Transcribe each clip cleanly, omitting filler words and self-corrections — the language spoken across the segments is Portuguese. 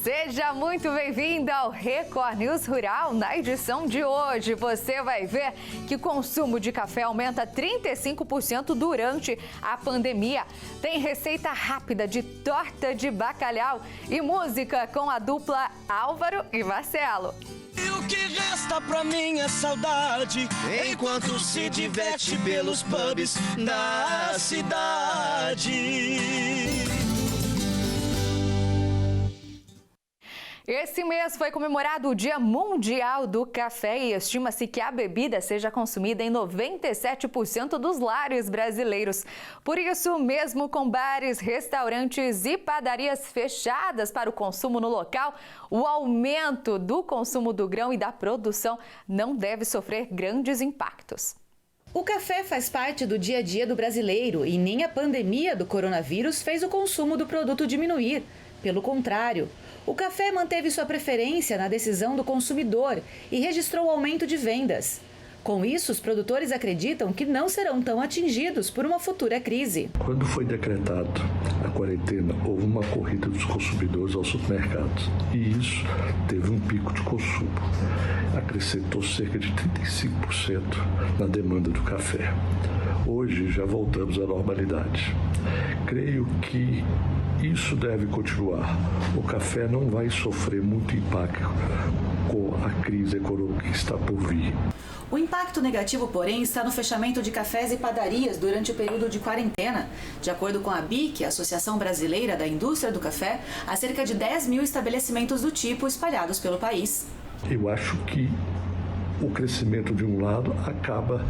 Seja muito bem-vindo ao Record News Rural. Na edição de hoje, você vai ver que o consumo de café aumenta 35% durante a pandemia. Tem receita rápida de torta de bacalhau e música com a dupla Álvaro e Marcelo. E o que resta pra mim é saudade, enquanto se diverte pelos pubs da cidade. Esse mês foi comemorado o Dia Mundial do Café e estima-se que a bebida seja consumida em 97% dos lares brasileiros. Por isso, mesmo com bares, restaurantes e padarias fechadas para o consumo no local, o aumento do consumo do grão e da produção não deve sofrer grandes impactos. O café faz parte do dia a dia do brasileiro e nem a pandemia do coronavírus fez o consumo do produto diminuir. Pelo contrário, o café manteve sua preferência na decisão do consumidor e registrou aumento de vendas. Com isso, os produtores acreditam que não serão tão atingidos por uma futura crise. Quando foi decretado a quarentena, houve uma corrida dos consumidores aos supermercados e isso teve um pico de consumo. Acrescentou cerca de 35% na demanda do café. Hoje já voltamos à normalidade. Creio que isso deve continuar. O café não vai sofrer muito impacto com a crise econômica que está por vir. O impacto negativo, porém, está no fechamento de cafés e padarias durante o período de quarentena. De acordo com a ABIC, a Associação Brasileira da Indústria do Café, há cerca de 10 mil estabelecimentos do tipo espalhados pelo país. Eu acho que o crescimento de um lado acaba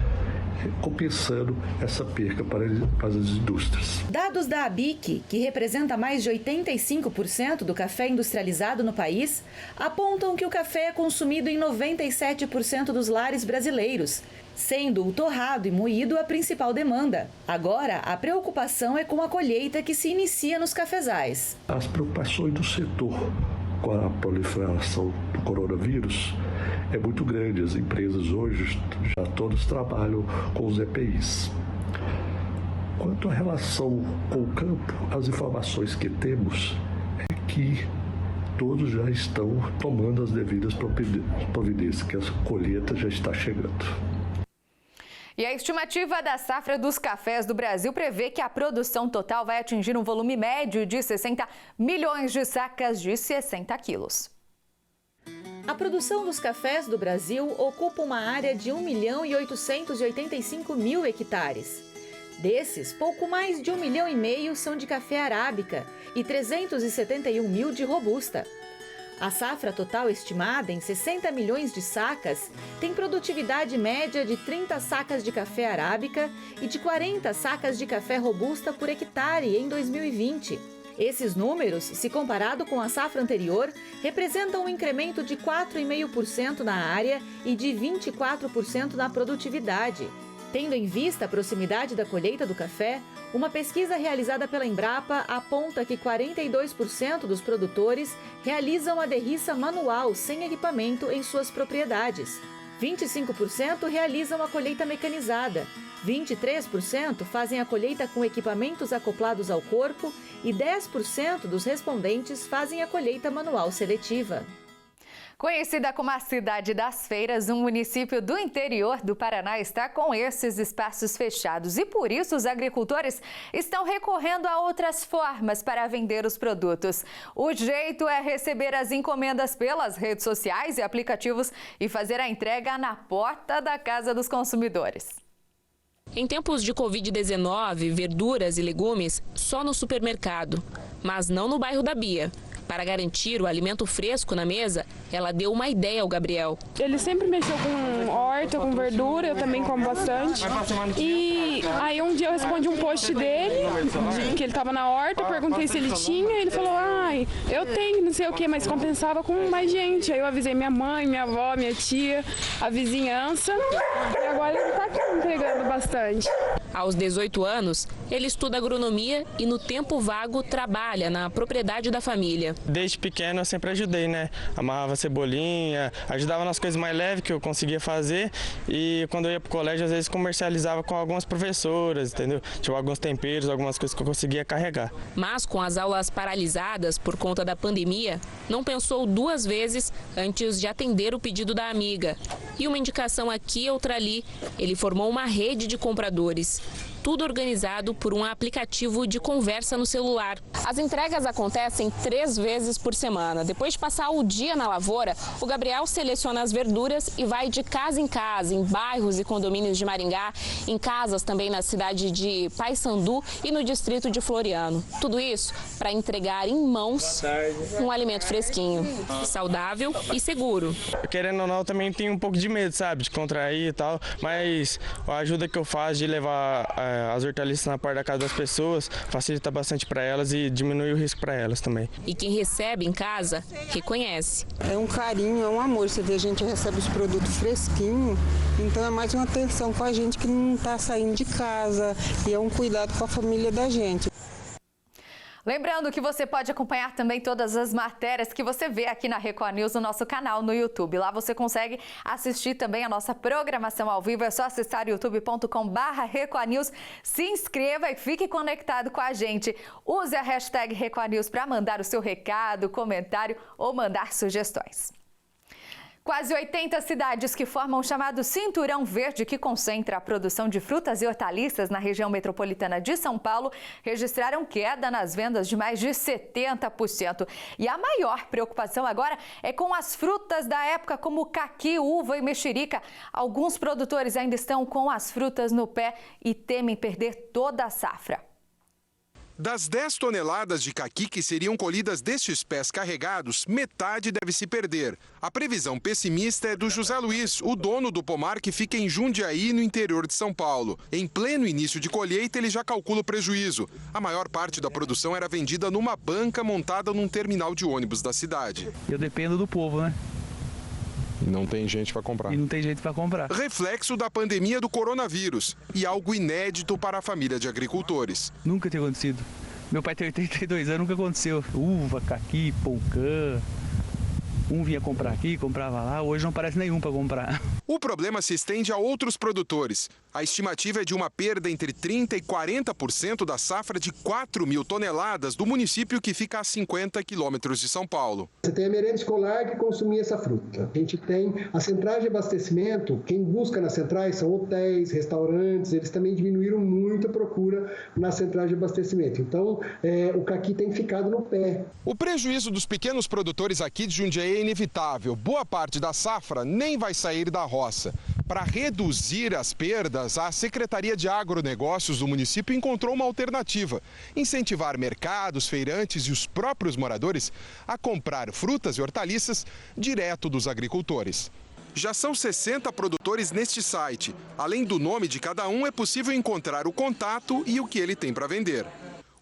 compensando essa perca para as indústrias. Dados da ABIC, que representa mais de 85% do café industrializado no país, apontam que o café é consumido em 97% dos lares brasileiros, sendo o torrado e moído a principal demanda. Agora, a preocupação é com a colheita que se inicia nos cafezais. As preocupações do setor com a proliferação do coronavírus é muito grande. As empresas hoje já todos trabalham com os EPIs. Quanto à relação com o campo, as informações que temos é que todos já estão tomando as devidas providências, que a colheita já está chegando. E a estimativa da safra dos cafés do Brasil prevê que a produção total vai atingir um volume médio de 60 milhões de sacas de 60 quilos. A produção dos cafés do Brasil ocupa uma área de 1.885.000 hectares. Desses, pouco mais de 1,5 milhão são de café arábica e 371 mil de robusta. A safra total estimada em 60 milhões de sacas tem produtividade média de 30 sacas de café arábica e de 40 sacas de café robusta por hectare em 2020. Esses números, se comparado com a safra anterior, representam um incremento de 4,5% na área e de 24% na produtividade. Tendo em vista a proximidade da colheita do café, uma pesquisa realizada pela Embrapa aponta que 42% dos produtores realizam a derriça manual sem equipamento em suas propriedades. 25% realizam a colheita mecanizada, 23% fazem a colheita com equipamentos acoplados ao corpo e 10% dos respondentes fazem a colheita manual seletiva. Conhecida como a Cidade das Feiras, um município do interior do Paraná está com esses espaços fechados e por isso os agricultores estão recorrendo a outras formas para vender os produtos. O jeito é receber as encomendas pelas redes sociais e aplicativos e fazer a entrega na porta da casa dos consumidores. Em tempos de Covid-19, verduras e legumes só no supermercado, mas não no bairro da Bia. Para garantir o alimento fresco na mesa, ela deu uma ideia ao Gabriel. Ele sempre mexeu com horta, com verdura, eu também como bastante. E aí um dia eu respondi um post dele, que ele estava na horta, perguntei se ele tinha, e ele falou, eu tenho, não sei o que, mas compensava com mais gente. Aí eu avisei minha mãe, minha avó, minha tia, a vizinhança, e agora ele está aqui entregando bastante. Aos 18 anos, Ele estuda agronomia e no tempo vago trabalha na propriedade da família. Desde pequeno eu sempre ajudei, né? Amarrava cebolinha, ajudava nas coisas mais leves que eu conseguia fazer e quando eu ia pro colégio às vezes comercializava com algumas professoras, entendeu? Tipo alguns temperos, algumas coisas que eu conseguia carregar. Mas com as aulas paralisadas por conta da pandemia, não pensou duas vezes antes de atender o pedido da amiga. E uma indicação aqui, outra ali, ele formou uma rede de compradores. Tudo organizado por um aplicativo de conversa no celular. As entregas acontecem 3 vezes por semana. Depois de passar o dia na lavoura, o Gabriel seleciona as verduras e vai de casa em casa, em bairros e condomínios de Maringá, em casas também na cidade de Paissandu e no distrito de Floriano. Tudo isso para entregar em mãos um alimento fresquinho, saudável e seguro. Querendo ou não, eu também tenho um pouco de medo, sabe, de contrair e tal, mas a ajuda que eu faço de levar as hortaliças na parte da casa das pessoas facilita bastante para elas e diminui o risco para elas também. E quem recebe em casa reconhece. É um carinho, é um amor. Você vê, a gente recebe os produtos fresquinhos, então é mais uma atenção com a gente que não está saindo de casa e é um cuidado com a família da gente. Lembrando que você pode acompanhar também todas as matérias que você vê aqui na Record News no nosso canal no YouTube. Lá você consegue assistir também a nossa programação ao vivo. É só acessar youtube.com/Record News. Se inscreva e fique conectado com a gente. Use a hashtag Record News para mandar o seu recado, comentário ou mandar sugestões. Quase 80 cidades que formam o chamado Cinturão Verde, que concentra a produção de frutas e hortaliças na região metropolitana de São Paulo, registraram queda nas vendas de mais de 70%. E a maior preocupação agora é com as frutas da época, como caqui, uva e mexerica. Alguns produtores ainda estão com as frutas no pé e temem perder toda a safra. Das 10 toneladas de caqui que seriam colhidas destes pés carregados, metade deve se perder. A previsão pessimista é do José Luiz, o dono do pomar que fica em Jundiaí, no interior de São Paulo. Em pleno início de colheita, ele já calcula o prejuízo. A maior parte da produção era vendida numa banca montada num terminal de ônibus da cidade. Eu dependo do povo, né? E não tem gente para comprar. E não tem gente para comprar. Reflexo da pandemia do coronavírus e algo inédito para a família de agricultores. Nunca tinha acontecido. Meu pai tem 82 anos, nunca aconteceu. Uva, caqui, poncã. Um vinha comprar aqui, comprava lá. Hoje não parece nenhum para comprar. O problema se estende a outros produtores. A estimativa é de uma perda entre 30% e 40% da safra de 4 mil toneladas do município que fica a 50 quilômetros de São Paulo. Você tem a merenda escolar que consumia essa fruta. A gente tem a centrais de abastecimento. Quem busca nas centrais são hotéis, restaurantes. Eles também diminuíram muito a procura nas centrais de abastecimento. Então, o caqui tem ficado no pé. O prejuízo dos pequenos produtores aqui de Jundiaí é inevitável. Boa parte da safra nem vai sair da roça. Para reduzir as perdas, a Secretaria de Agronegócios do município encontrou uma alternativa: incentivar mercados, feirantes e os próprios moradores a comprar frutas e hortaliças direto dos agricultores. Já são 60 produtores neste site. Além do nome de cada um, é possível encontrar o contato e o que ele tem para vender.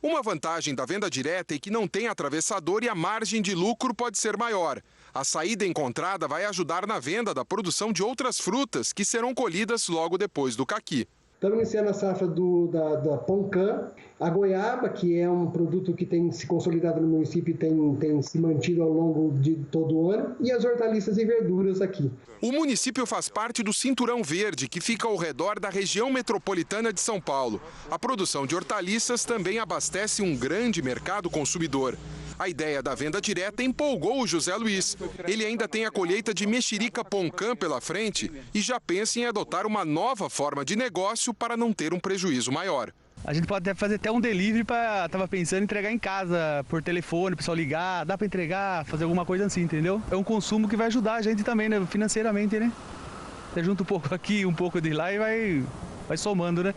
Uma vantagem da venda direta é que não tem atravessador e a margem de lucro pode ser maior. A saída encontrada vai ajudar na venda da produção de outras frutas que serão colhidas logo depois do caqui. Estamos iniciando a safra da poncã, a goiaba, que é um produto que tem se consolidado no município e tem se mantido ao longo de todo o ano, e as hortaliças e verduras aqui. O município faz parte do Cinturão Verde, que fica ao redor da região metropolitana de São Paulo. A produção de hortaliças também abastece um grande mercado consumidor. A ideia da venda direta empolgou o José Luiz. Ele ainda tem a colheita de mexerica poncã pela frente e já pensa em adotar uma nova forma de negócio para não ter um prejuízo maior. A gente pode fazer até um delivery tava pensando em entregar em casa, por telefone, o pessoal ligar, dá para entregar, fazer alguma coisa assim, entendeu? É um consumo que vai ajudar a gente também, né, financeiramente, né? Você junta um pouco aqui, um pouco de lá e vai somando, né?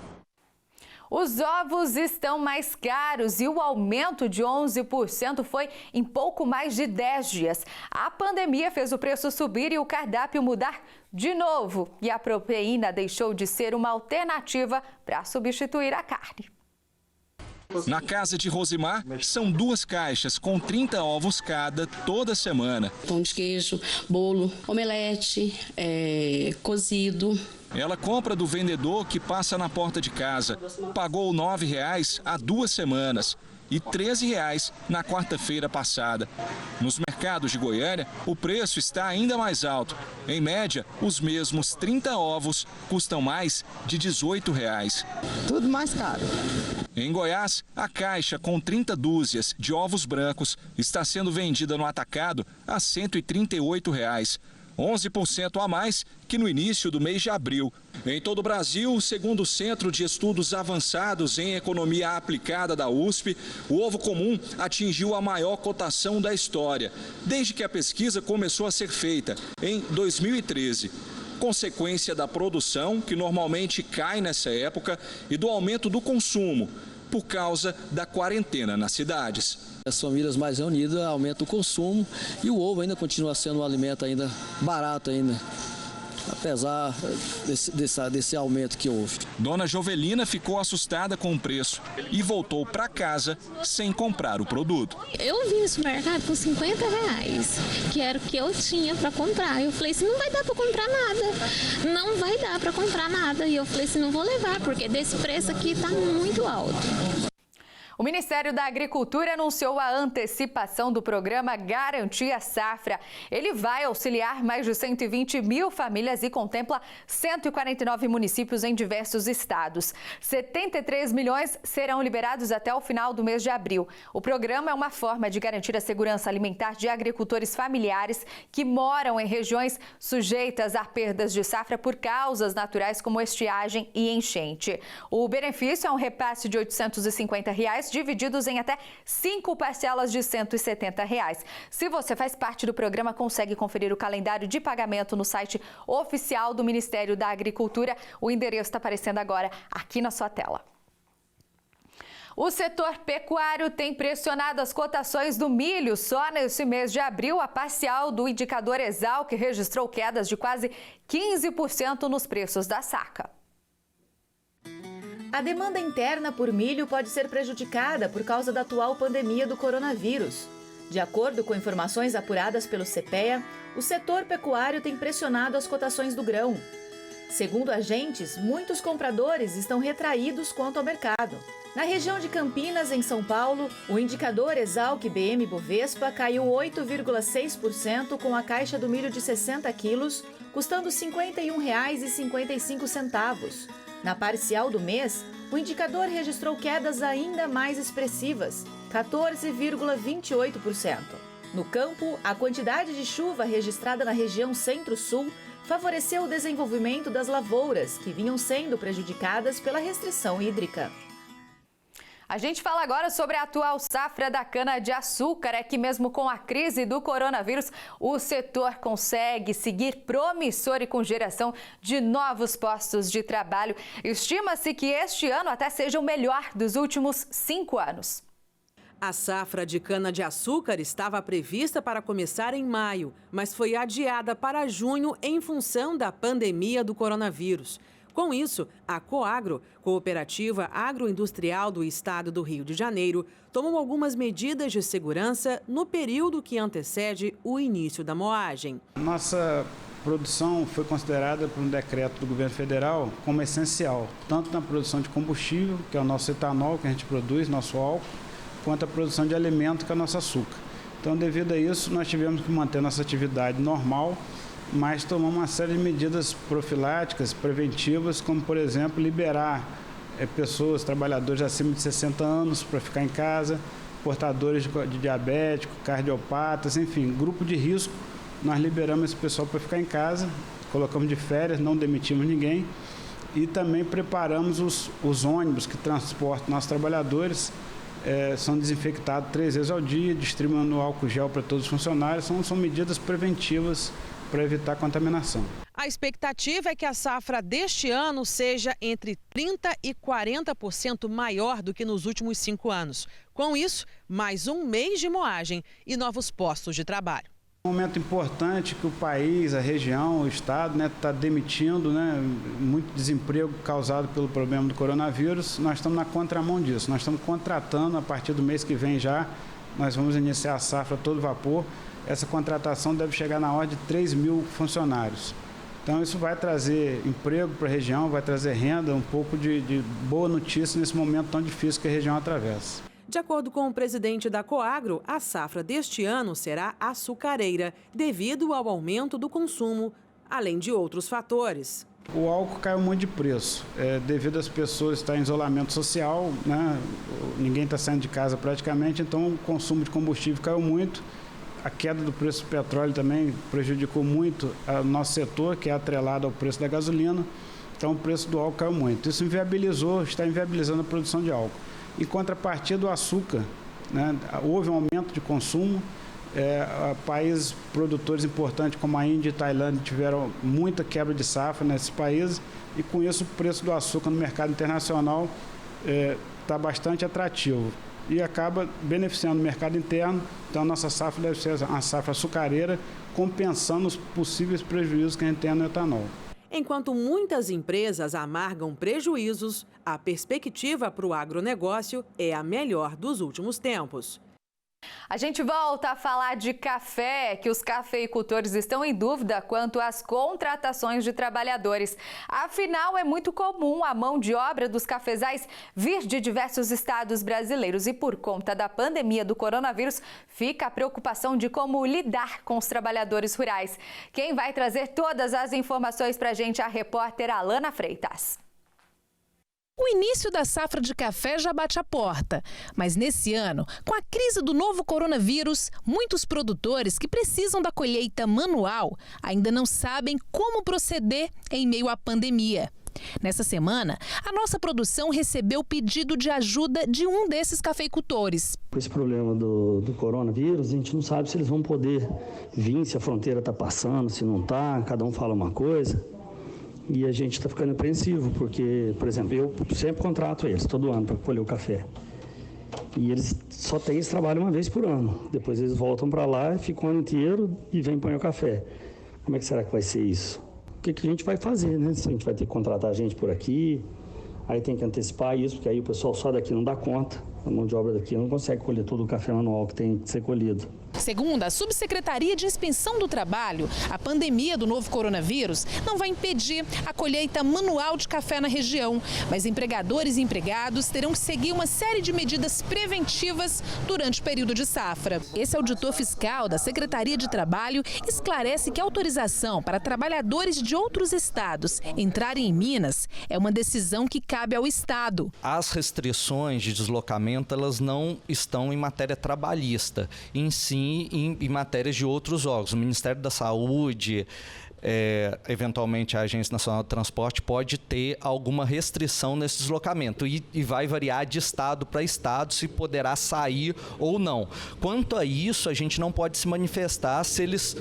Os ovos estão mais caros e o aumento de 11% foi em pouco mais de 10 dias. A pandemia fez o preço subir e o cardápio mudar de novo. E a proteína deixou de ser uma alternativa para substituir a carne. Na casa de Rosimar, são 2 caixas com 30 ovos cada toda semana. Pão de queijo, bolo, omelete, cozido. Ela compra do vendedor que passa na porta de casa. Pagou R$ 9,00 há 2 semanas e R$ 13,00 na quarta-feira passada. Nos mercados de Goiânia, o preço está ainda mais alto. Em média, os mesmos 30 ovos custam mais de R$ 18,00. Tudo mais caro. Em Goiás, a caixa com 30 dúzias de ovos brancos está sendo vendida no atacado a R$ 138,00. 11% a mais que no início do mês de abril. Em todo o Brasil, segundo o Centro de Estudos Avançados em Economia Aplicada da USP, o ovo comum atingiu a maior cotação da história, desde que a pesquisa começou a ser feita, em 2013. Consequência da produção, que normalmente cai nessa época, e do aumento do consumo, por causa da quarentena nas cidades. As famílias mais reunidas aumentam o consumo e o ovo ainda continua sendo um alimento ainda barato ainda, apesar desse aumento que houve. Dona Jovelina ficou assustada com o preço e voltou para casa sem comprar o produto. Eu vim no supermercado com R$50, que era o que eu tinha para comprar. Eu falei assim, não vai dar para comprar nada, não vai dar para comprar nada. E eu falei assim, não vou levar, porque desse preço aqui está muito alto. O Ministério da Agricultura anunciou a antecipação do programa Garantia Safra. Ele vai auxiliar mais de 120 mil famílias e contempla 149 municípios em diversos estados. 73 milhões serão liberados até o final do mês de abril. O programa é uma forma de garantir a segurança alimentar de agricultores familiares que moram em regiões sujeitas a perdas de safra por causas naturais como estiagem e enchente. O benefício é um repasse de R$ 850, divididos em até 5 parcelas de R$ 170. Se você faz parte do programa, consegue conferir o calendário de pagamento no site oficial do Ministério da Agricultura. O endereço está aparecendo agora aqui na sua tela. O setor pecuário tem pressionado as cotações do milho. Só nesse mês de abril, a parcial do indicador Exalc registrou quedas de quase 15% nos preços da saca. A demanda interna por milho pode ser prejudicada por causa da atual pandemia do coronavírus. De acordo com informações apuradas pelo CPEA, o setor pecuário tem pressionado as cotações do grão. Segundo agentes, muitos compradores estão retraídos quanto ao mercado. Na região de Campinas, em São Paulo, o indicador Exalc BM Bovespa caiu 8,6% com a caixa do milho de 60 quilos, custando R$ 51,55. Na parcial do mês, o indicador registrou quedas ainda mais expressivas, 14,28%. No campo, a quantidade de chuva registrada na região Centro-Sul favoreceu o desenvolvimento das lavouras, que vinham sendo prejudicadas pela restrição hídrica. A gente fala agora sobre a atual safra da cana-de-açúcar. É que mesmo com a crise do coronavírus, o setor consegue seguir promissor e com geração de novos postos de trabalho. Estima-se que este ano até seja o melhor dos últimos 5 anos. A safra de cana-de-açúcar estava prevista para começar em maio, mas foi adiada para junho em função da pandemia do coronavírus. Com isso, a Coagro, Cooperativa Agroindustrial do Estado do Rio de Janeiro, tomou algumas medidas de segurança no período que antecede o início da moagem. Nossa produção foi considerada por um decreto do governo federal como essencial, tanto na produção de combustível, que é o nosso etanol que a gente produz, nosso álcool, quanto a produção de alimento, que é o nosso açúcar. Então, devido a isso, nós tivemos que manter nossa atividade normal, mas tomamos uma série de medidas profiláticas, preventivas, como, por exemplo, liberar pessoas, trabalhadores acima de 60 anos para ficar em casa, portadores de diabético, cardiopatas, enfim, grupo de risco. Nós liberamos esse pessoal para ficar em casa, colocamos de férias, não demitimos ninguém e também preparamos os ônibus que transportam nossos trabalhadores. São desinfectados 3 vezes ao dia, distribuindo álcool gel para todos os funcionários. São medidas preventivas para evitar contaminação. A expectativa é que a safra deste ano seja entre 30% e 40% maior do que nos últimos 5 anos. Com isso, mais um mês de moagem e novos postos de trabalho. Um momento importante que o país, a região, o estado, está demitindo, muito desemprego causado pelo problema do coronavírus. Nós estamos na contramão disso. Nós estamos contratando a partir do mês que vem já. Nós vamos iniciar a safra a todo vapor. Essa contratação deve chegar na ordem de 3 mil funcionários. Então isso vai trazer emprego para a região, vai trazer renda, um pouco de boa notícia nesse momento tão difícil que a região atravessa. De acordo com o presidente da Coagro, a safra deste ano será açucareira, devido ao aumento do consumo, além de outros fatores. O álcool caiu muito de preço, devido às pessoas estarem em isolamento social, ninguém está saindo de casa praticamente, então o consumo de combustível caiu muito. A queda do preço do petróleo também prejudicou muito o nosso setor, que é atrelado ao preço da gasolina, então o preço do álcool caiu muito. Isso está inviabilizando a produção de álcool. Em contrapartida do açúcar, houve um aumento de consumo, países produtores importantes como a Índia e a Tailândia tiveram muita quebra de safra nesses países e com isso o preço do açúcar no mercado internacional está bastante atrativo e acaba beneficiando o mercado interno, então a nossa safra deve ser uma safra açucareira, compensando os possíveis prejuízos que a gente tem no etanol. Enquanto muitas empresas amargam prejuízos, a perspectiva para o agronegócio é a melhor dos últimos tempos. A gente volta a falar de café, que os cafeicultores estão em dúvida quanto às contratações de trabalhadores. Afinal, é muito comum a mão de obra dos cafezais vir de diversos estados brasileiros e por conta da pandemia do coronavírus, fica a preocupação de como lidar com os trabalhadores rurais. Quem vai trazer todas as informações para a gente é a repórter Alana Freitas. O início da safra de café já bate a porta, mas nesse ano, com a crise do novo coronavírus, muitos produtores que precisam da colheita manual ainda não sabem como proceder em meio à pandemia. Nessa semana, a nossa produção recebeu pedido de ajuda de um desses cafeicultores. Com esse problema do coronavírus, a gente não sabe se eles vão poder vir, se a fronteira está passando, se não está, cada um fala uma coisa. E a gente está ficando apreensivo, porque, por exemplo, eu sempre contrato eles todo ano para colher o café. E eles só têm esse trabalho uma vez por ano. Depois eles voltam para lá, ficam o ano inteiro e vêm pôr o café. Como é que será que vai ser isso? O que a gente vai fazer, né? Se a gente vai ter que contratar a gente por aqui, aí tem que antecipar isso, porque aí o pessoal só daqui não dá conta. A mão de obra daqui não consegue colher todo o café manual que tem que ser colhido. Segundo a Subsecretaria de Inspeção do Trabalho, a pandemia do novo coronavírus não vai impedir a colheita manual de café na região, mas empregadores e empregados terão que seguir uma série de medidas preventivas durante o período de safra. Esse auditor fiscal da Secretaria de Trabalho esclarece que a autorização para trabalhadores de outros estados entrarem em Minas é uma decisão que cabe ao estado. As restrições de deslocamento, elas não estão em matéria trabalhista, em si em matérias de outros órgãos. O Ministério da Saúde, eventualmente a Agência Nacional de Transporte pode ter alguma restrição nesse deslocamento e vai variar de estado para estado se poderá sair ou não. Quanto a isso, a gente não pode se manifestar se eles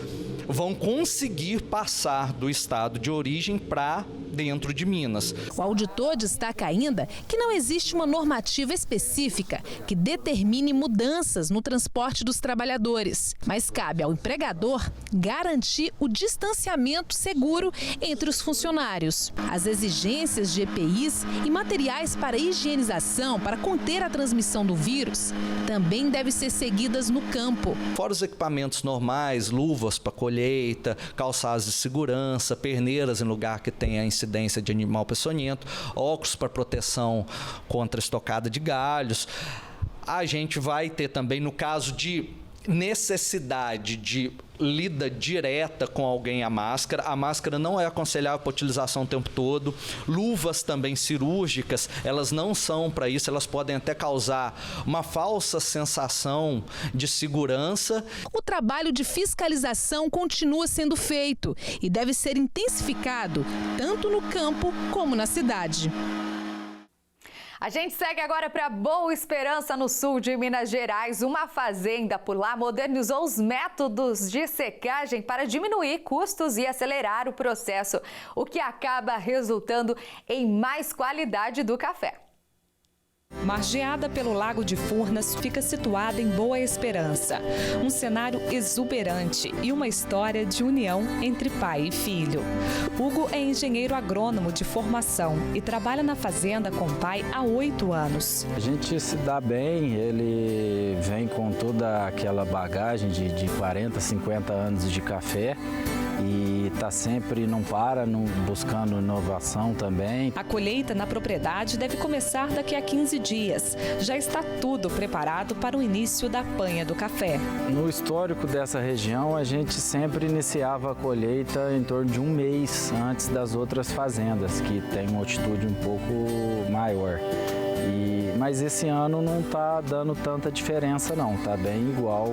vão conseguir passar do estado de origem para dentro de Minas. O auditor destaca ainda que não existe uma normativa específica que determine mudanças no transporte dos trabalhadores, mas cabe ao empregador garantir o distanciamento seguro entre os funcionários. As exigências de EPIs e materiais para higienização para conter a transmissão do vírus também devem ser seguidas no campo. Fora os equipamentos normais, luvas para colheita, calçados de segurança, perneiras em lugar que tenha incidência de animal peçonhento, óculos para proteção contra estocada de galhos. A gente vai ter também, no caso de necessidade de lida direta com alguém, a máscara não é aconselhável para utilização o tempo todo. Luvas também cirúrgicas, elas não são para isso, elas podem até causar uma falsa sensação de segurança. O trabalho de fiscalização continua sendo feito e deve ser intensificado tanto no campo como na cidade. A gente segue agora para Boa Esperança, no sul de Minas Gerais. Uma fazenda por lá modernizou os métodos de secagem para diminuir custos e acelerar o processo, o que acaba resultando em mais qualidade do café. Margeada pelo Lago de Furnas, fica situada em Boa Esperança. Um cenário exuberante e uma história de união entre pai e filho. Hugo é engenheiro agrônomo de formação e trabalha na fazenda com o pai há 8 anos. A gente se dá bem, ele vem com toda aquela bagagem de 40, 50 anos de café. E está sempre, não para, buscando inovação também. A colheita na propriedade deve começar daqui a 15 dias. Já está tudo preparado para o início da apanha do café. No histórico dessa região, a gente sempre iniciava a colheita em torno de um mês antes das outras fazendas, que tem uma altitude um pouco maior. Mas esse ano não está dando tanta diferença não, está bem igual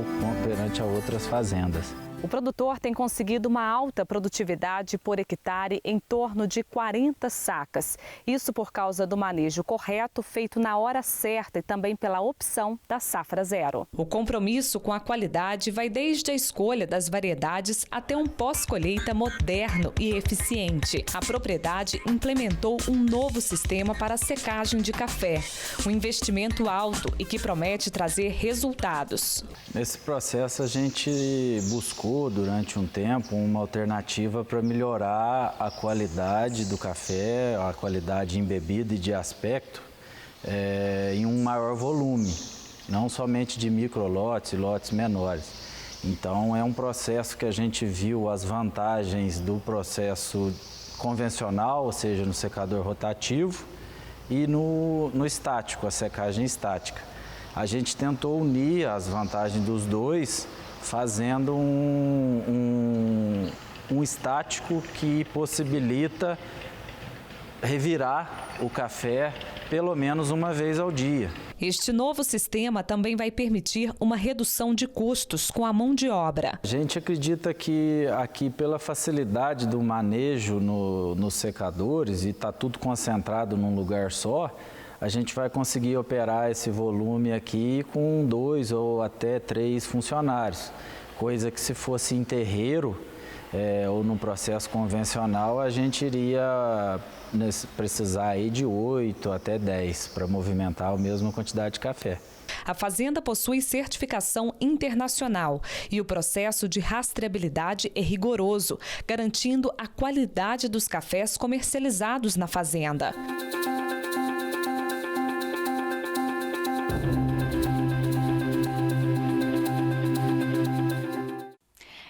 perante a outras fazendas. O produtor tem conseguido uma alta produtividade por hectare em torno de 40 sacas. Isso por causa do manejo correto, feito na hora certa e também pela opção da safra zero. O compromisso com a qualidade vai desde a escolha das variedades até um pós-colheita moderno e eficiente. A propriedade implementou um novo sistema para a secagem de café. Um investimento alto e que promete trazer resultados. Nesse processo a gente buscou durante um tempo uma alternativa para melhorar a qualidade do café, a qualidade em bebida e de aspecto em um maior volume, não somente de microlotes e lotes menores. Então é um processo que a gente viu as vantagens do processo convencional, ou seja, no secador rotativo e no estático, a secagem estática. A gente tentou unir as vantagens dos dois, fazendo um estático que possibilita revirar o café pelo menos uma vez ao dia. Este novo sistema também vai permitir uma redução de custos com a mão de obra. A gente acredita que aqui, pela facilidade do manejo nos secadores e está tudo concentrado num lugar só, a gente vai conseguir operar esse volume aqui com 2 ou até 3 funcionários. Coisa que se fosse em terreiro ou num processo convencional, a gente iria precisar aí de 8 até 10 para movimentar a mesma quantidade de café. A fazenda possui certificação internacional e o processo de rastreabilidade é rigoroso, garantindo a qualidade dos cafés comercializados na fazenda.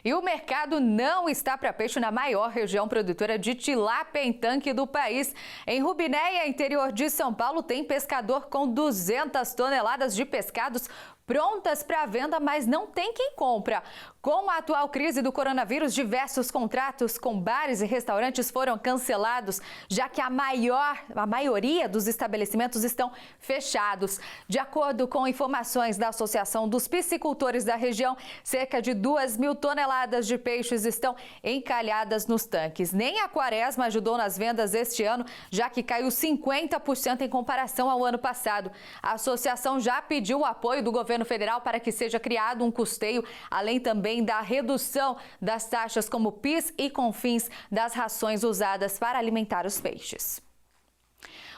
E o mercado não está para peixe na maior região produtora de tilápia em tanque do país. Em Rubinéia, interior de São Paulo, tem pescador com 200 toneladas de pescados prontas para venda, mas não tem quem compra. Com a atual crise do coronavírus, diversos contratos com bares e restaurantes foram cancelados, já que a maioria dos estabelecimentos estão fechados. De acordo com informações da Associação dos Piscicultores da região, cerca de 2.000 toneladas de peixes estão encalhadas nos tanques. Nem a quaresma ajudou nas vendas este ano, já que caiu 50% em comparação ao ano passado. A associação já pediu o apoio do governo federal para que seja criado um custeio, além também da redução das taxas como PIS e CONFINS das rações usadas para alimentar os peixes.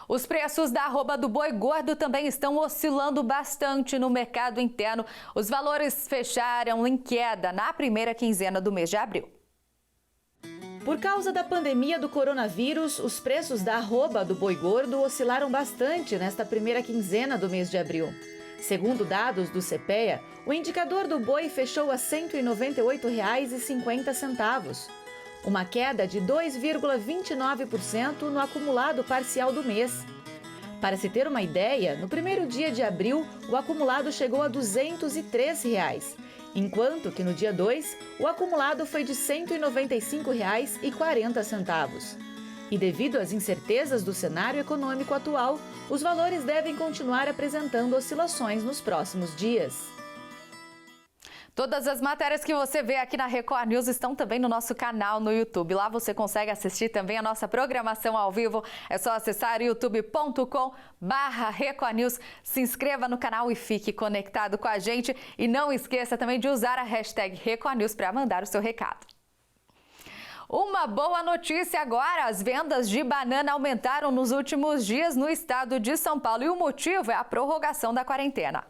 Os preços da arroba do boi gordo também estão oscilando bastante no mercado interno. Os valores fecharam em queda na primeira quinzena do mês de abril. Por causa da pandemia do coronavírus, os preços da arroba do boi gordo oscilaram bastante nesta primeira quinzena do mês de abril. Segundo dados do CPEA, o indicador do boi fechou a R$ 198,50, uma queda de 2,29% no acumulado parcial do mês. Para se ter uma ideia, no primeiro dia de abril, o acumulado chegou a R$ 203, enquanto que no dia 2, o acumulado foi de R$ 195,40. E devido às incertezas do cenário econômico atual, os valores devem continuar apresentando oscilações nos próximos dias. Todas as matérias que você vê aqui na Record News estão também no nosso canal no YouTube. Lá você consegue assistir também a nossa programação ao vivo. É só acessar youtube.com/Record News. Se inscreva no canal e fique conectado com a gente. E não esqueça também de usar a hashtag Record News para mandar o seu recado. Uma boa notícia agora, as vendas de banana aumentaram nos últimos dias no estado de São Paulo e o motivo é a prorrogação da quarentena.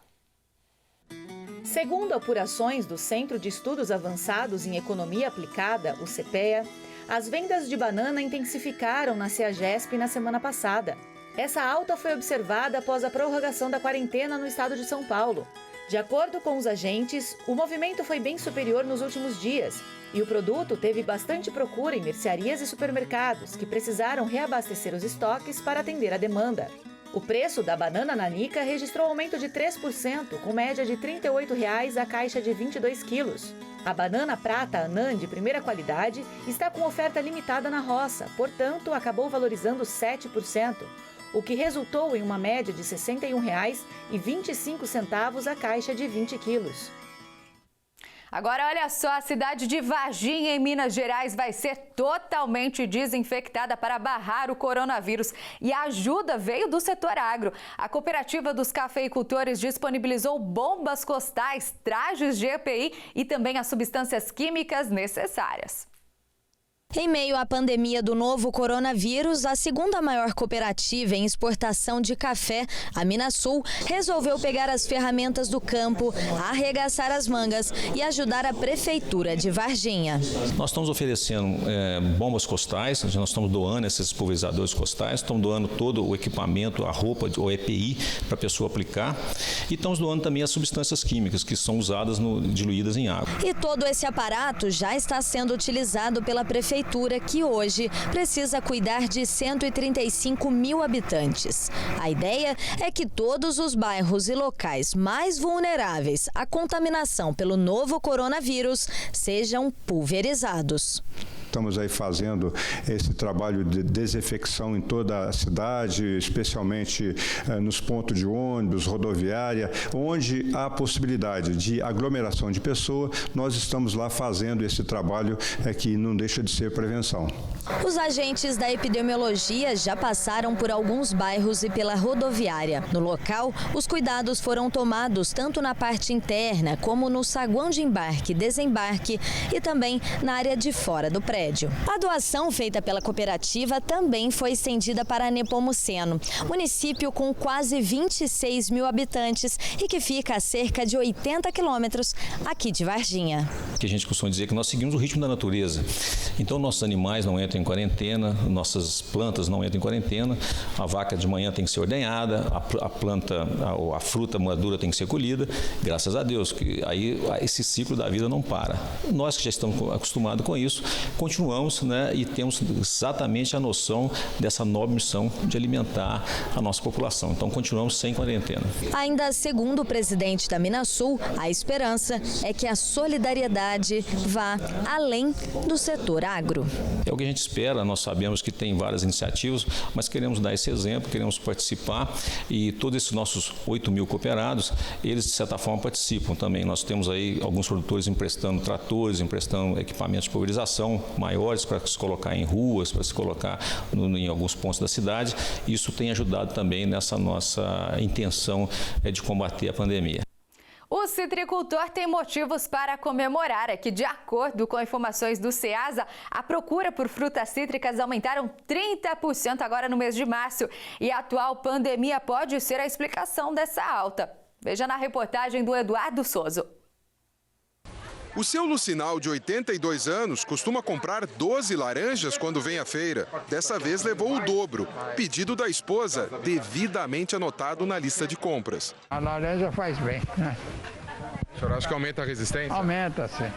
Segundo apurações do Centro de Estudos Avançados em Economia Aplicada, o CEPEA, as vendas de banana intensificaram na CEAGESP na semana passada. Essa alta foi observada após a prorrogação da quarentena no estado de São Paulo. De acordo com os agentes, o movimento foi bem superior nos últimos dias e o produto teve bastante procura em mercearias e supermercados, que precisaram reabastecer os estoques para atender a demanda. O preço da banana nanica registrou aumento de 3%, com média de R$ 38,00 a caixa de 22 quilos. A banana prata Anã de primeira qualidade está com oferta limitada na roça, portanto, acabou valorizando 7%, o que resultou em uma média de R$ 61,25 a caixa de 20 quilos. Agora, olha só, a cidade de Varginha, em Minas Gerais, vai ser totalmente desinfectada para barrar o coronavírus. E a ajuda veio do setor agro. A cooperativa dos cafeicultores disponibilizou bombas costais, trajes de EPI e também as substâncias químicas necessárias. Em meio à pandemia do novo coronavírus, a segunda maior cooperativa em exportação de café, a Minasul, resolveu pegar as ferramentas do campo, arregaçar as mangas e ajudar a prefeitura de Varginha. Nós estamos oferecendo bombas costais, nós estamos doando esses pulverizadores costais, estamos doando todo o equipamento, a roupa, o EPI para a pessoa aplicar e estamos doando também as substâncias químicas que são usadas diluídas em água. E todo esse aparato já está sendo utilizado pela prefeitura, que hoje precisa cuidar de 135 mil habitantes. A ideia é que todos os bairros e locais mais vulneráveis à contaminação pelo novo coronavírus sejam pulverizados. Estamos aí fazendo esse trabalho de desinfecção em toda a cidade, especialmente nos pontos de ônibus, rodoviária, onde há possibilidade de aglomeração de pessoas, nós estamos lá fazendo esse trabalho que não deixa de ser prevenção. Os agentes da epidemiologia já passaram por alguns bairros e pela rodoviária. No local, os cuidados foram tomados tanto na parte interna como no saguão de embarque e desembarque e também na área de fora do prédio. A doação feita pela cooperativa também foi estendida para Nepomuceno, município com quase 26 mil habitantes e que fica a cerca de 80 quilômetros aqui de Varginha. Que a gente costuma dizer que nós seguimos o ritmo da natureza. Então, nossos animais não entram em quarentena, nossas plantas não entram em quarentena, a vaca de manhã tem que ser ordenhada, a fruta madura tem que ser colhida, graças a Deus, que aí esse ciclo da vida não para. Nós que já estamos acostumados com isso, continuamos, e temos exatamente a noção dessa nobre missão de alimentar a nossa população. Então, continuamos sem quarentena. Ainda segundo o presidente da Minasul, a esperança é que a solidariedade vá além do setor agro. É o que a gente espera, nós sabemos que tem várias iniciativas, mas queremos dar esse exemplo, queremos participar e todos esses nossos 8 mil cooperados, eles de certa forma participam também. Nós temos aí alguns produtores emprestando tratores, emprestando equipamentos de pulverização maiores para se colocar em ruas, para se colocar em alguns pontos da cidade. Isso tem ajudado também nessa nossa intenção de combater a pandemia. O citricultor tem motivos para comemorar. É que, de acordo com informações do Ceasa, a procura por frutas cítricas aumentaram 30% agora no mês de março. E a atual pandemia pode ser a explicação dessa alta. Veja na reportagem do Eduardo Souza. O seu Lucinal, de 82 anos, costuma comprar 12 laranjas quando vem à feira. Dessa vez levou o dobro, pedido da esposa, devidamente anotado na lista de compras. A laranja faz bem, né? O senhor acha que aumenta a resistência? Aumenta, sim.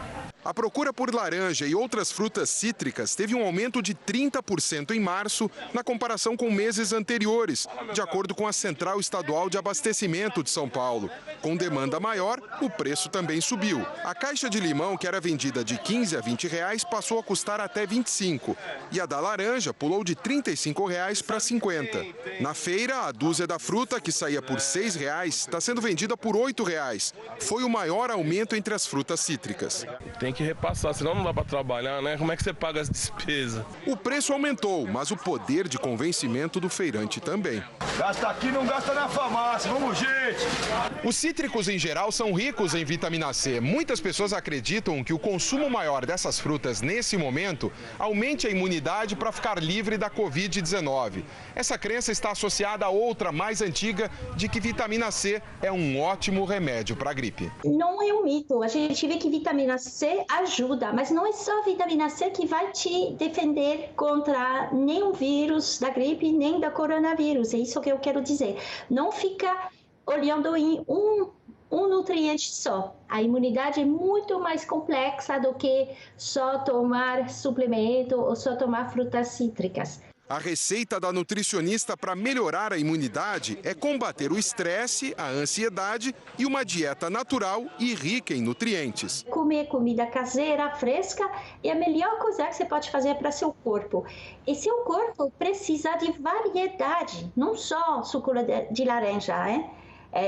A procura por laranja e outras frutas cítricas teve um aumento de 30% em março, na comparação com meses anteriores, de acordo com a Central Estadual de Abastecimento de São Paulo. Com demanda maior, o preço também subiu. A caixa de limão, que era vendida de 15 a 20 reais, passou a custar até 25. E a da laranja pulou de 35 reais para 50. Na feira, a dúzia da fruta, que saía por 6 reais, está sendo vendida por 8 reais. Foi o maior aumento entre as frutas cítricas. Tem Tem que repassar, senão não dá para trabalhar, né? Como é que você paga as despesas? O preço aumentou, mas o poder de convencimento do feirante também. Gasta aqui, não gasta na farmácia, vamos, gente! Os cítricos em geral são ricos em vitamina C. Muitas pessoas acreditam que o consumo maior dessas frutas nesse momento aumente a imunidade para ficar livre da Covid-19. Essa crença está associada a outra mais antiga de que vitamina C é um ótimo remédio para a gripe. Não é um mito, a gente vê que vitamina C ajuda, mas não é só a vitamina C que vai te defender contra nenhum vírus da gripe, nem da coronavírus. É isso que eu quero dizer. Não fica olhando em um nutriente só. A imunidade é muito mais complexa do que só tomar suplemento ou só tomar frutas cítricas. A receita da nutricionista para melhorar a imunidade é combater o estresse, a ansiedade e uma dieta natural e rica em nutrientes. Comer comida caseira, fresca, é a melhor coisa que você pode fazer para seu corpo. E seu corpo precisa de variedade, não só suco de laranja, hein?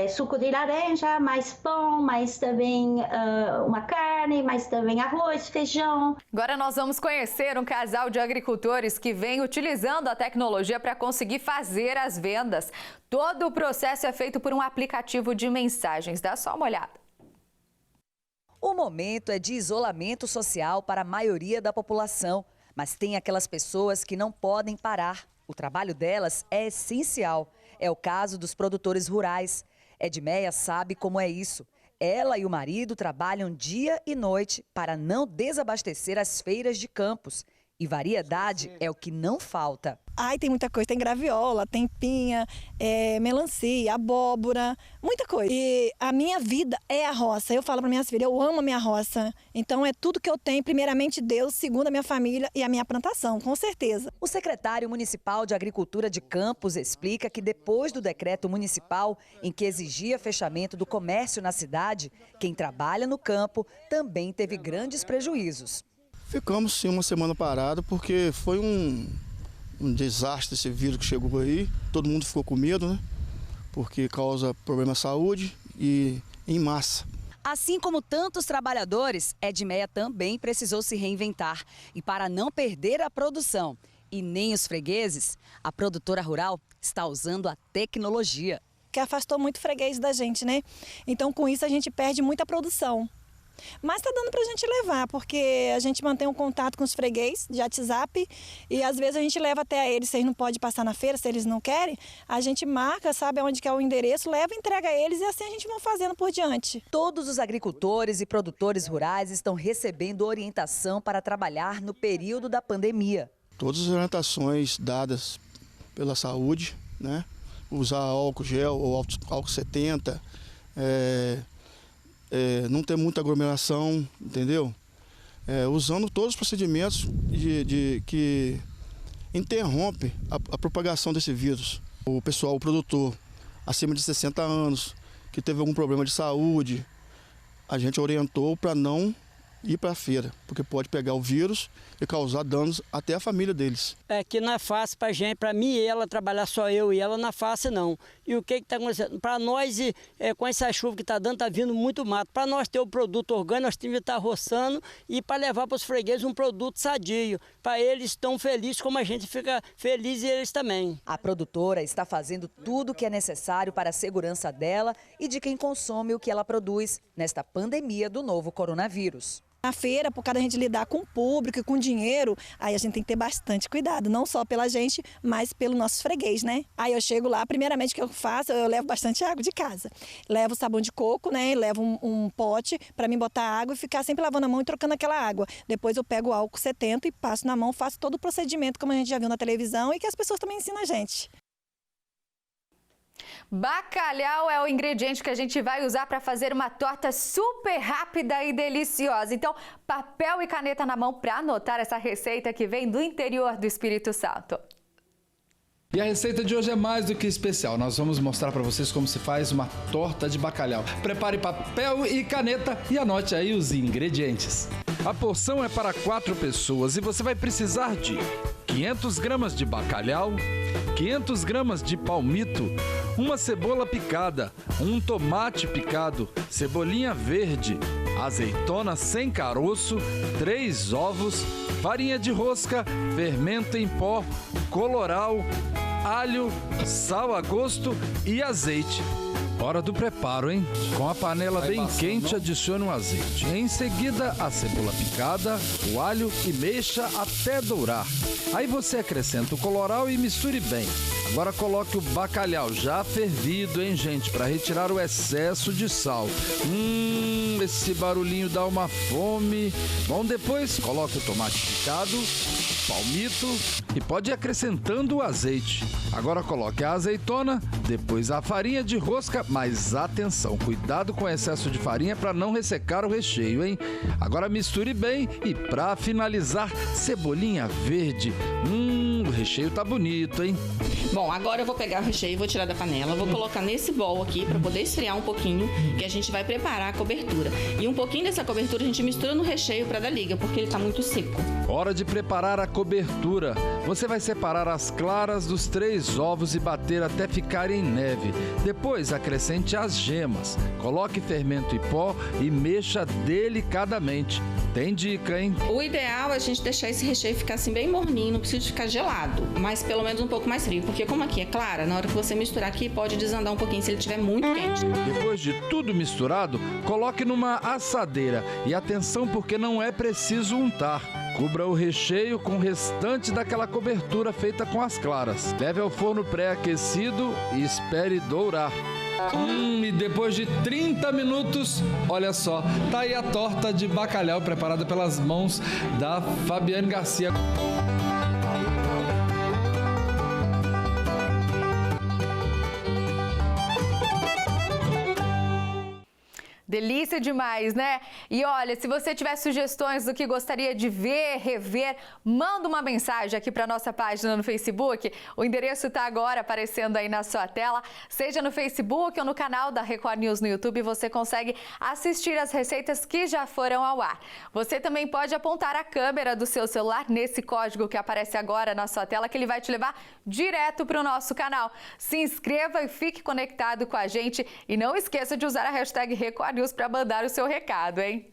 Suco de laranja, mais pão, mais também uma carne, mais também arroz, feijão. Agora nós vamos conhecer um casal de agricultores que vem utilizando a tecnologia para conseguir fazer as vendas. Todo o processo é feito por um aplicativo de mensagens. Dá só uma olhada. O momento é de isolamento social para a maioria da população, mas tem aquelas pessoas que não podem parar. O trabalho delas é essencial. É o caso dos produtores rurais. Edmeia sabe como é isso. Ela e o marido trabalham dia e noite para não desabastecer as feiras de Campos. E variedade é o que não falta. Ai, tem muita coisa, tem graviola, tem pinha, melancia, abóbora, muita coisa. E a minha vida é a roça. Eu falo para minhas filhas, eu amo a minha roça. Então é tudo que eu tenho, primeiramente Deus, segundo a minha família e a minha plantação, com certeza. O secretário municipal de Agricultura de Campos explica que depois do decreto municipal em que exigia fechamento do comércio na cidade, quem trabalha no campo também teve grandes prejuízos. Ficamos sim uma semana parado porque foi um desastre esse vírus que chegou aí. Todo mundo ficou com medo, né? Porque causa problema de saúde e em massa. Assim como tantos trabalhadores, Edmeia também precisou se reinventar. E para não perder a produção e nem os fregueses, a produtora rural está usando a tecnologia. Que afastou muito freguês da gente, né? Então com isso a gente perde muita produção. Mas está dando para a gente levar, porque a gente mantém um contato com os freguês de WhatsApp e às vezes a gente leva até eles, se eles não podem passar na feira, se eles não querem, a gente marca, sabe onde que é o endereço, leva e entrega a eles e assim a gente vai fazendo por diante. Todos os agricultores e produtores rurais estão recebendo orientação para trabalhar no período da pandemia. Todas as orientações dadas pela saúde, né? Usar álcool gel ou álcool 70, não ter muita aglomeração, entendeu? Usando todos os procedimentos que interrompem a propagação desse vírus. O pessoal, o produtor acima de 60 anos, que teve algum problema de saúde, a gente orientou para não ir para a feira, porque pode pegar o vírus e causar danos até à família deles. Que não é fácil para a gente, para mim e ela, trabalhar só eu e ela não é fácil não. E o que está acontecendo? Para nós, com essa chuva que está dando, está vindo muito mato. Para nós ter o produto orgânico, nós temos que estar roçando e para levar para os fregueses um produto sadio. Para eles tão felizes como a gente fica feliz e eles também. A produtora está fazendo tudo o que é necessário para a segurança dela e de quem consome o que ela produz nesta pandemia do novo coronavírus. Na feira, por causa da gente lidar com o público e com dinheiro, aí a gente tem que ter bastante cuidado, não só pela gente, mas pelo nosso freguês, né? Aí eu chego lá, primeiramente o que eu faço, eu levo bastante água de casa. Levo sabão de coco, né? Levo um pote para mim botar água e ficar sempre lavando a mão e trocando aquela água. Depois eu pego o álcool 70 e passo na mão, faço todo o procedimento como a gente já viu na televisão e que as pessoas também ensinam a gente. Bacalhau é o ingrediente que a gente vai usar para fazer uma torta super rápida e deliciosa. Então, papel e caneta na mão para anotar essa receita que vem do interior do Espírito Santo. E a receita de hoje é mais do que especial. Nós vamos mostrar para vocês como se faz uma torta de bacalhau. Prepare papel e caneta e anote aí os ingredientes. A porção é para 4 pessoas e você vai precisar de 500 gramas de bacalhau, 500 gramas de palmito, uma cebola picada, um tomate picado, cebolinha verde, azeitona sem caroço, 3 ovos, farinha de rosca, fermento em pó, coloral, alho, sal a gosto e azeite. Hora do preparo, hein? Com a panela bem quente, adicione o azeite. Em seguida, a cebola picada, o alho e mexa até dourar. Aí você acrescenta o coloral e misture bem. Agora coloque o bacalhau já fervido, hein, gente? Para retirar o excesso de sal. Esse barulhinho dá uma fome. Bom, depois coloque o tomate picado, palmito e pode ir acrescentando o azeite. Agora coloque a azeitona, depois a farinha de rosca, mas atenção, cuidado com o excesso de farinha para não ressecar o recheio, hein? Agora misture bem e para finalizar, cebolinha verde. O recheio tá bonito, hein? Bom, agora eu vou pegar o recheio e vou tirar da panela, vou colocar nesse bowl aqui para poder esfriar um pouquinho, que a gente vai preparar a cobertura. E um pouquinho dessa cobertura a gente mistura no recheio para dar liga, porque ele tá muito seco. Hora de preparar a cobertura. Você vai separar as claras dos 3 ovos e bater até ficarem neve. Depois acrescente as gemas. Coloque fermento em pó e mexa delicadamente. Tem dica, hein? O ideal é a gente deixar esse recheio ficar assim bem morninho, não precisa ficar gelado, mas pelo menos um pouco mais frio, porque como aqui é clara, na hora que você misturar aqui pode desandar um pouquinho se ele estiver muito quente. Depois de tudo misturado, coloque numa assadeira e atenção porque não é preciso untar. Cubra o recheio com o restante daquela cobertura feita com as claras. Leve ao forno pré-aquecido e espere dourar. E depois de 30 minutos, olha só, tá aí a torta de bacalhau preparada pelas mãos da Fabiane Garcia. Delícia demais, né? E olha, se você tiver sugestões do que gostaria de ver, rever, manda uma mensagem aqui para nossa página no Facebook. O endereço está agora aparecendo aí na sua tela. Seja no Facebook ou no canal da Record News no YouTube, você consegue assistir as receitas que já foram ao ar. Você também pode apontar a câmera do seu celular nesse código que aparece agora na sua tela, que ele vai te levar direto para o nosso canal. Se inscreva e fique conectado com a gente. E não esqueça de usar a hashtag Record News para mandar o seu recado, hein?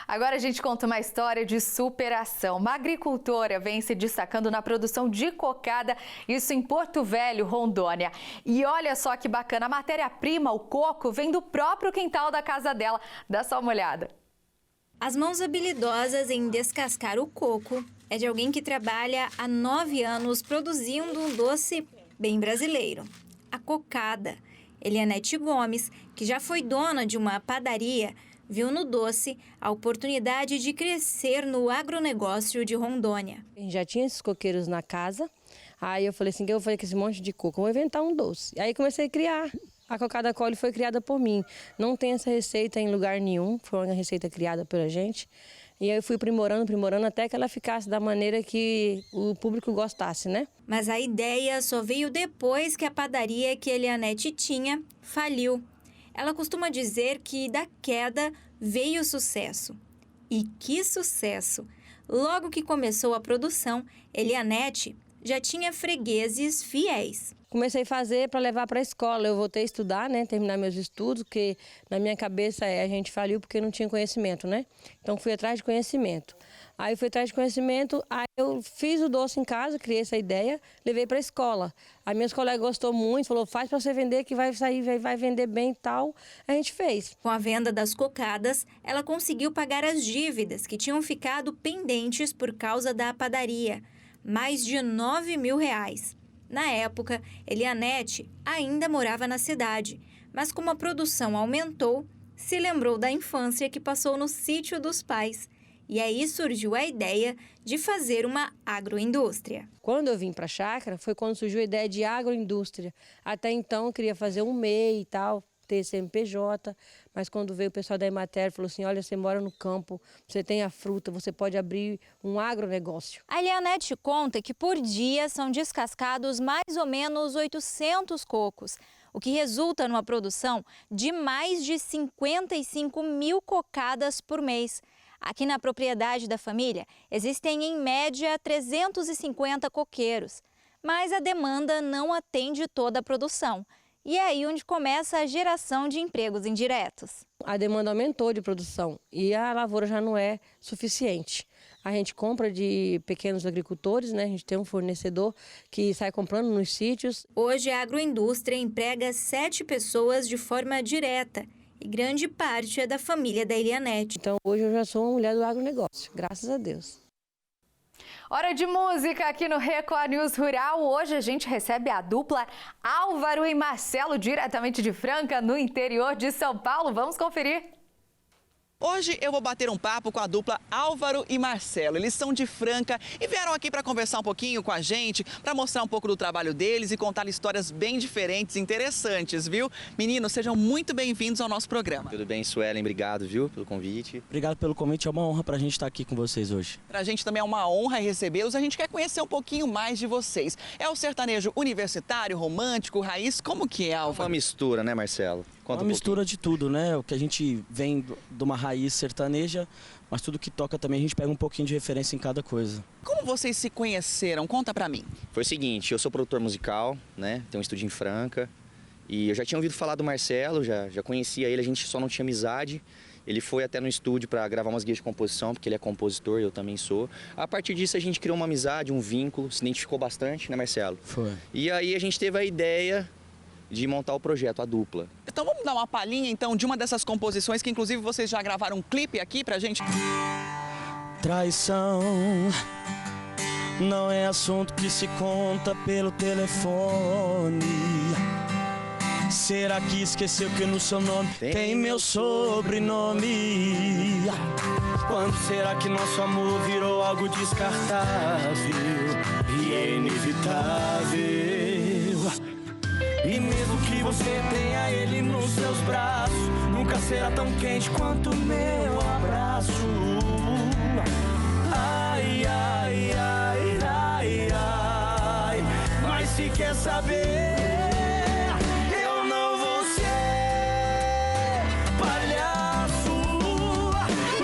Agora a gente conta uma história de superação. Uma agricultora vem se destacando na produção de cocada, isso em Porto Velho, Rondônia. E olha só que bacana, a matéria-prima, o coco, vem do próprio quintal da casa dela. Dá só uma olhada. As mãos habilidosas em descascar o coco é de alguém que trabalha há 9 anos produzindo um doce bem brasileiro, a cocada. Elianete Gomes, que já foi dona de uma padaria, viu no doce a oportunidade de crescer no agronegócio de Rondônia. Já tinha esses coqueiros na casa, aí eu falei assim, que eu falei com esse monte de coco, vou inventar um doce. Aí comecei a criar. A cocada Collie foi criada por mim. Não tem essa receita em lugar nenhum, foi uma receita criada pela gente. E aí eu fui aprimorando até que ela ficasse da maneira que o público gostasse, né? Mas a ideia só veio depois que a padaria que Elianete tinha faliu. Ela costuma dizer que da queda veio o sucesso. E que sucesso! Logo que começou a produção, Elianete já tinha fregueses fiéis. Comecei a fazer para levar para a escola. Eu voltei a estudar, né, terminar meus estudos, porque na minha cabeça a gente faliu porque não tinha conhecimento, né? Então fui atrás de conhecimento. Aí fui atrás de conhecimento, aí eu fiz o doce em casa, criei essa ideia, levei para a escola. A minha colega gostou muito, falou, faz para você vender que vai sair, vai vender bem e tal. A gente fez. Com a venda das cocadas, ela conseguiu pagar as dívidas que tinham ficado pendentes por causa da padaria. Mais de R$9 mil. Na época, Elianete ainda morava na cidade, mas como a produção aumentou, se lembrou da infância que passou no sítio dos pais. E aí surgiu a ideia de fazer uma agroindústria. Quando eu vim para a chácara, foi quando surgiu a ideia de agroindústria. Até então, eu queria fazer um MEI e tal, ter CNPJ, mas quando veio o pessoal da Emater, falou assim, olha, você mora no campo, você tem a fruta, você pode abrir um agronegócio. A Elianete conta que por dia são descascados mais ou menos 800 cocos, o que resulta numa produção de mais de 55 mil cocadas por mês. Aqui na propriedade da família, existem em média 350 coqueiros, mas a demanda não atende toda a produção. E é aí onde começa a geração de empregos indiretos. A demanda aumentou de produção e a lavoura já não é suficiente. A gente compra de pequenos agricultores, né? A gente tem um fornecedor que sai comprando nos sítios. Hoje a agroindústria emprega 7 pessoas de forma direta e grande parte é da família da Elianete. Então hoje eu já sou uma mulher do agronegócio, graças a Deus. Hora de música aqui no Record News Rural. Hoje a gente recebe a dupla Álvaro e Marcelo, diretamente de Franca, no interior de São Paulo. Vamos conferir. Hoje eu vou bater um papo com a dupla Álvaro e Marcelo. Eles são de Franca e vieram aqui para conversar um pouquinho com a gente, para mostrar um pouco do trabalho deles e contar histórias bem diferentes e interessantes, viu? Meninos, sejam muito bem-vindos ao nosso programa. Tudo bem, Suelen? Obrigado, viu, pelo convite. Obrigado pelo convite, é uma honra para a gente estar aqui com vocês hoje. Pra gente também é uma honra recebê-los, a gente quer conhecer um pouquinho mais de vocês. É o sertanejo universitário, romântico, raiz, como que é, Álvaro? Uma mistura, né, Marcelo? Uma mistura de tudo, né? O que a gente vem de uma raiz sertaneja, mas tudo que toca também a gente pega um pouquinho de referência em cada coisa. Como vocês se conheceram? Conta pra mim. Foi o seguinte, eu sou produtor musical, né? Tenho um estúdio em Franca. E eu já tinha ouvido falar do Marcelo, já conhecia ele, a gente só não tinha amizade. Ele foi até no estúdio para gravar umas guias de composição, porque ele é compositor, eu também sou. A partir disso a gente criou uma amizade, um vínculo, se identificou bastante, né, Marcelo? Foi. E aí a gente teve a ideia de montar o projeto, a dupla. Então vamos dar uma palhinha então de uma dessas composições que inclusive vocês já gravaram um clipe aqui pra gente. Traição não é assunto que se conta pelo telefone. Será que esqueceu que no seu nome tem meu sobrenome? Quando será que nosso amor virou algo descartável e é inevitável? E mesmo que você tenha ele nos seus braços, nunca será tão quente quanto meu abraço. Ai, ai, ai, ai, ai. Mas se quer saber, eu não vou ser palhaço,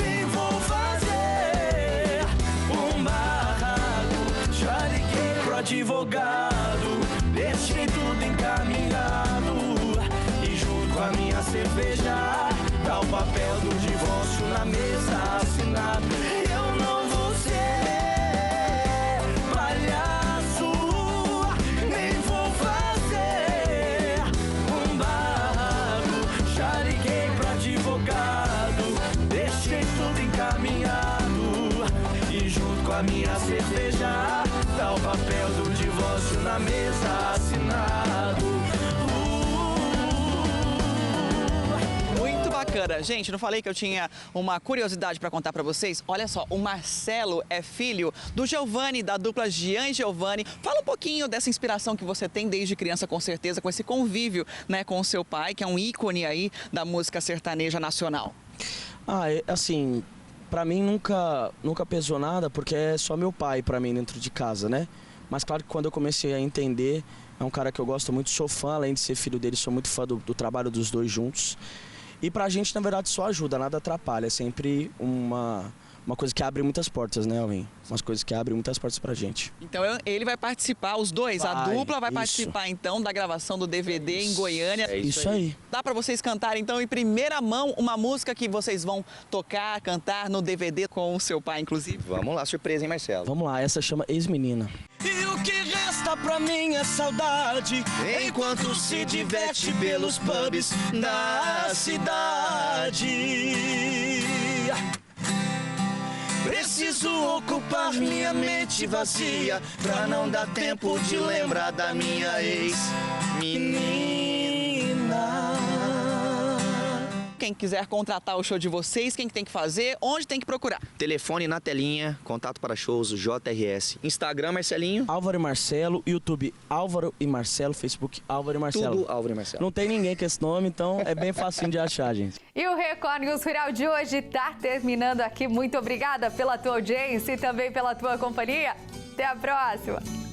nem vou fazer um barraco. Já liguei pro advogado, deixei tudo encaminhado e junto com a minha cerveja tá o papel do divórcio na mesa assinado. Eu não vou ser palhaço, nem vou fazer um barraco. Já liguei pro advogado, deixei tudo encaminhado e junto com a minha cerveja tá o papel do divórcio na mesa assinado. Muito bacana. Gente, não falei que eu tinha uma curiosidade para contar para vocês? Olha só, o Marcelo é filho do Giovanni, da dupla Gian e Giovanni. Fala um pouquinho dessa inspiração que você tem desde criança, com certeza, com esse convívio, né, com o seu pai, que é um ícone aí da música sertaneja nacional. Assim, pra mim nunca pesou nada, porque é só meu pai pra mim dentro de casa, né? Mas claro que quando eu comecei a entender, é um cara que eu gosto muito, sou fã, além de ser filho dele, sou muito fã do trabalho dos dois juntos. E pra gente, na verdade, só ajuda, nada atrapalha, é sempre uma coisa que abre muitas portas, né, Alvin? Umas coisas que abrem muitas portas pra gente. Então ele vai participar, os dois, a dupla vai participar então da gravação do DVD em Goiânia. É isso aí. Dá pra vocês cantarem então em primeira mão uma música que vocês vão tocar, cantar no DVD com o seu pai, inclusive? Vamos lá, surpresa, hein, Marcelo? Vamos lá, essa chama Ex-Menina. E o que resta pra mim é saudade, enquanto se diverte pelos pubs da cidade. Preciso ocupar minha mente vazia pra não dar tempo de lembrar da minha ex-menina. Quem quiser contratar o show de vocês, quem tem que fazer, onde tem que procurar? Telefone na telinha, contato para shows, JRS. Instagram, Marcelinho. Álvaro e Marcelo, YouTube Álvaro e Marcelo, Facebook Álvaro e Marcelo. Tudo Álvaro e Marcelo. Não tem ninguém com esse nome, então é bem facinho de achar, gente. E o Record News Rural de hoje tá terminando aqui. Muito obrigada pela tua audiência e também pela tua companhia. Até a próxima!